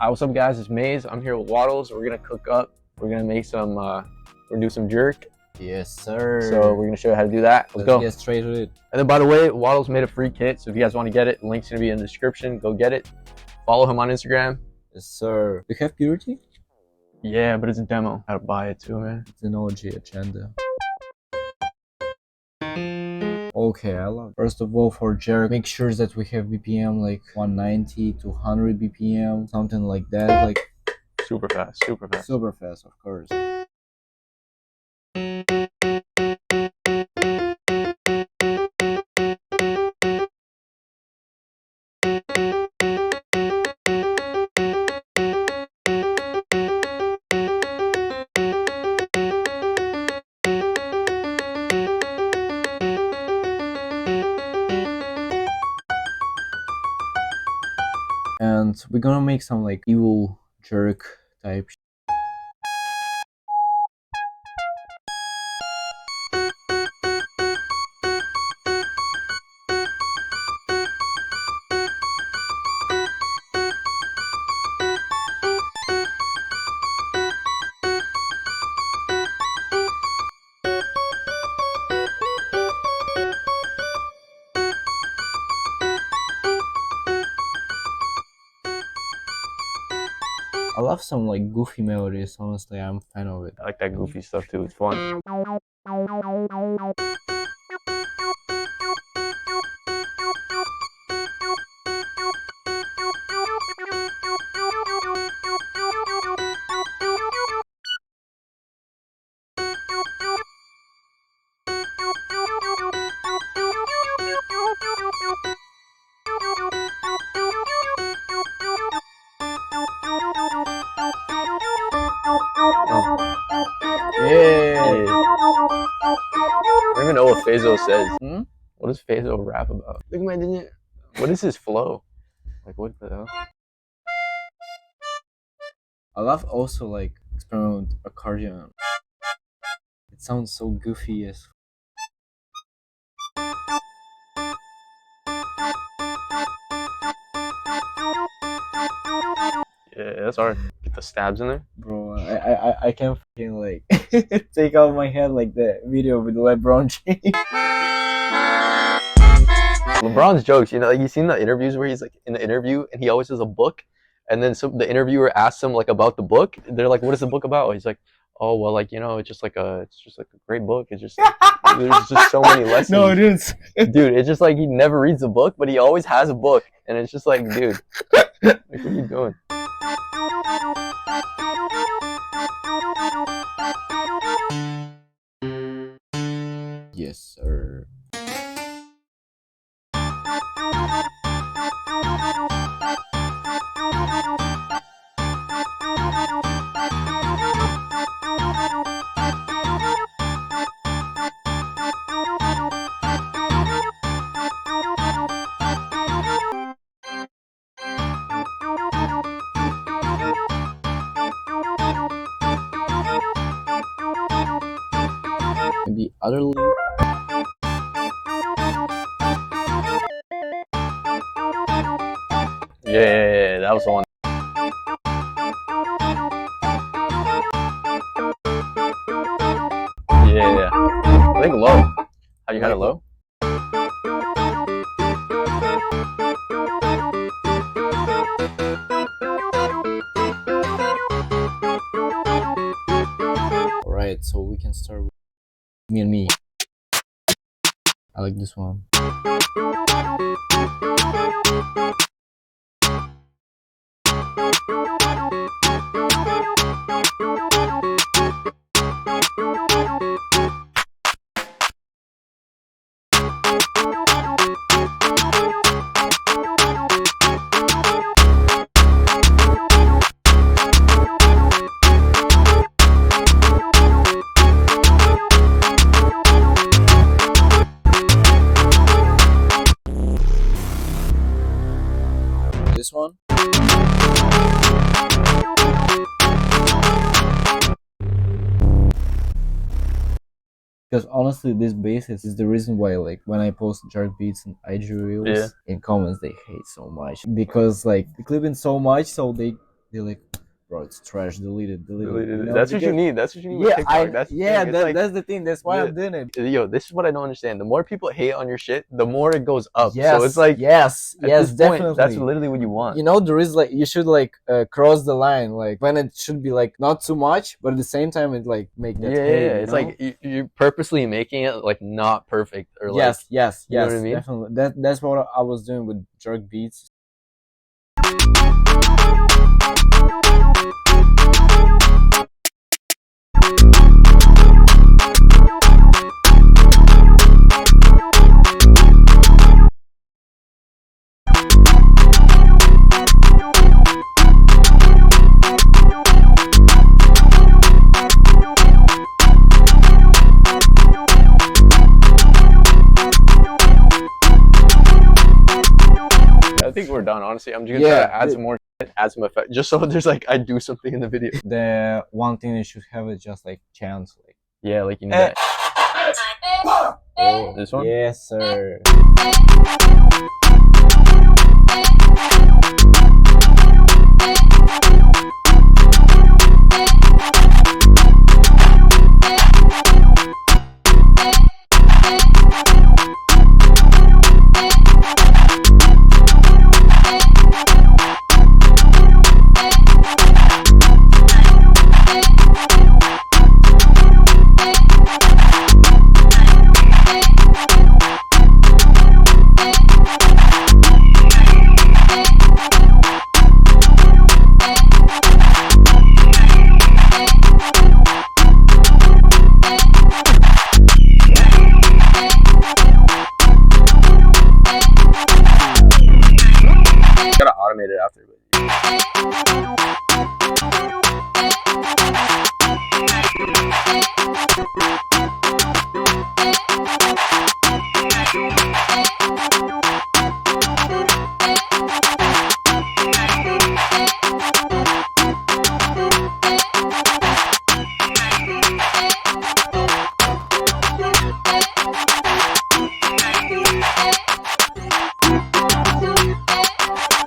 Hi, what's up guys, it's Mayze. I'm here with Waddles. We're gonna cook up. We're gonna make some, we're gonna do some jerk. Yes, sir. So we're gonna show you how to do that. Let's go. Get straight to it. And then by the way, Waddles made a free kit. So if you guys want to get it, the link's gonna be in the description. Go get it. Follow him on Instagram. Yes, sir. You have purity? Yeah, but it's a demo. Gotta buy it too, man. It's an OG agenda. Okay, I love it. First of all, for jerk, make sure that we have BPM like 190 to 100 BPM, something like that. Like Super fast, super fast. super fast, of course. And we're gonna make some like evil jerk type. I love some like goofy melodies, honestly, I'm a fan of it. I like that goofy stuff too, it's fun. Yeah. I don't even know what fazo says. What does fazo rap about? Look at my dinner. What is his flow? Like what the hell? I love also like experiment with accordion. It sounds so goofy as. Yeah, that's hard. Get the stabs in there. Bro, I can't fucking like take out my head like the video with LeBron James. LeBron's jokes, you know, like you seen the interviews where he's like in the interview and he always has a book, and then the interviewer asks him like about the book. They're like, "What is the book about?" He's like, "Oh well, like you know, it's just like a great book. It's just like, there's just so many lessons." No, it is. Dude, it's just like he never reads a book, but he always has a book, and it's just like, dude, like what are you doing? Yes, sir. Maybe utterly. Yeah, that was the one. Yeah, I think low. How you had it low? Alright, so we can start with me and me. I like this one. This one. Because honestly, this bass is the reason why, like, when I post jerk beats and IG reels, in comments they hate so much because like they clip in so much, so they They're like, bro, it's trash. Delete it. Delete it. You know, That's what you because- need. That's what you need Yeah, with TikTok. That's the yeah, thing. It's like, that's the thing. That's why I'm doing it. yo, this is what I don't understand. The more people hate on your shit, the more it goes up. Yes, So it's like, yes, at yes, this point, definitely. that's literally what you want. You know, there is like you should like cross the line, like when it should be like not too much, but at the same time it like make that hate. Yeah, You it's know? like you're purposely making it like not perfect or like. Yes, yes, you know yes, what I mean? definitely. That's what I was doing with jerk beats. I think we're done. Honestly, I'm just gonna try to add some more, add some effect, just so there's like I do something in the video. The one thing you should have is just like chants, like Yeah, like you need that. Oh, this one. yes, sir. Gotta automate it after.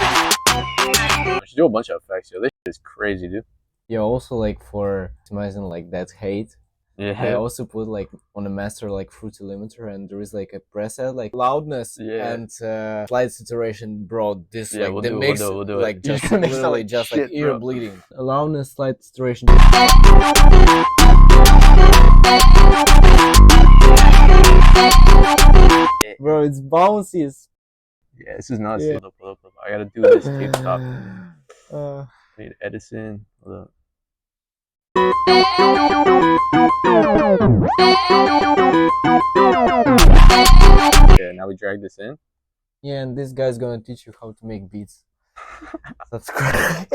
You should do a bunch of effects, yo. This shit is crazy, dude. Yeah, also like for optimizing like that hate, I Yeah. also put like on the master like fruity limiter, and there is like a preset like loudness and slight saturation, bro. This Yeah, like we'll the do it, mix we'll do it. like You're just gonna mix it literally like just shit, like ear bro. bleeding. Loudness, slight saturation. Bro, it's bouncy. Yeah, this is nuts. Yeah. Hold up. I gotta do this tape stop. Uh, I need Edison. Hold up. Yeah, now we drag this in. yeah, and this guy's gonna teach you how to make beats. Subscribe.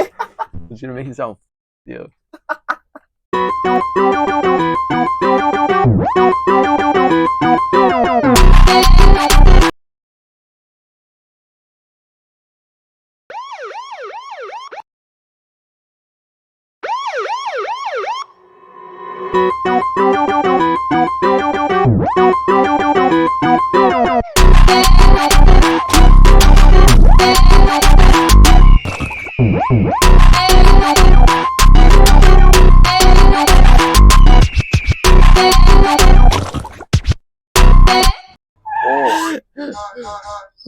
It's gonna make it sound, yo.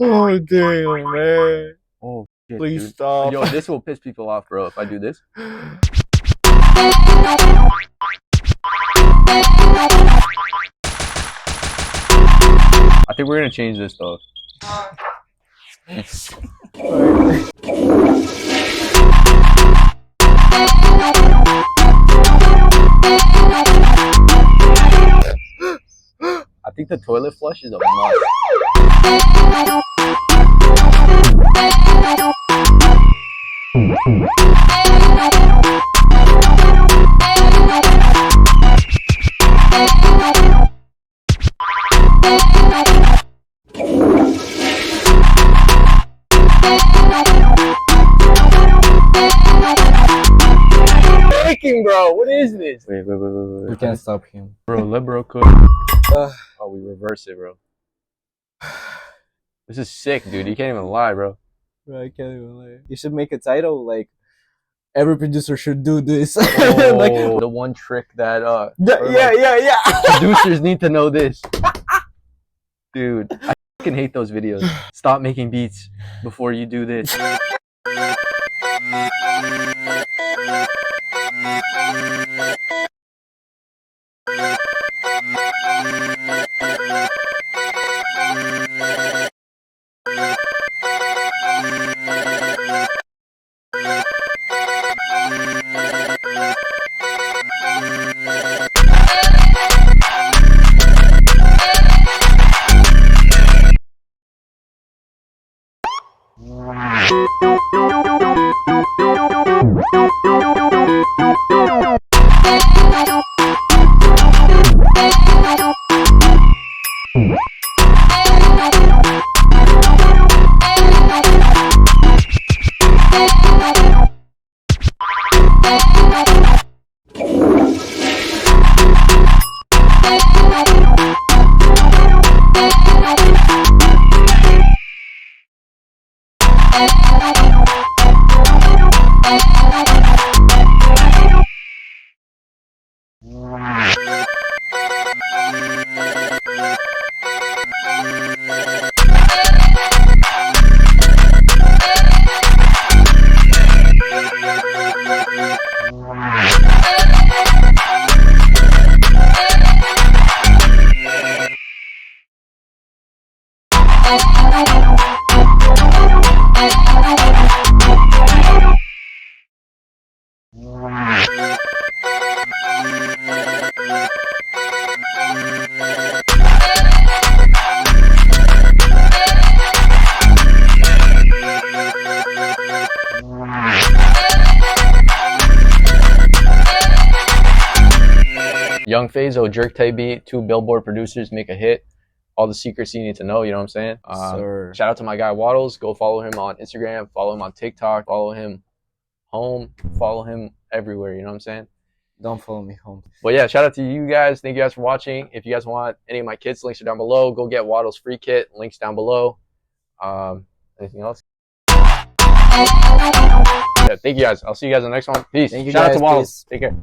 Oh damn, man! Oh shit, Please dude. stop. Yo, this will piss people off, bro. If I do this. I think we're gonna change this though. I think the toilet flush is a must. Breaking, bro. What is this? Wait. We can't stop him. Bro, let bro cook. Oh, we reverse it, bro. This is sick, dude. You can't even lie, bro. Bro, I can't even lie. You should make a title like Every producer should do this. Oh, Like, the one trick that yeah. producers need to know this. Dude, I fucking hate those videos. Stop making beats before you do this. Young Fazo, Jerk Type Beat, 2 Billboard producers make a hit. All the secrets you need to know, you know what I'm saying? Sir. Shout out to my guy Waddles. Go follow him on Instagram, follow him on TikTok, follow him home, follow him everywhere, you know what I'm saying? Don't follow me home. But yeah, shout out to you guys. Thank you guys for watching. If you guys want any of my kits, links are down below. Go get Waddles' free kit, links down below. Anything else? Yeah, thank you guys. I'll see you guys in the next one. Peace. Thank you Shout out guys. to Waddles. Peace. Take care.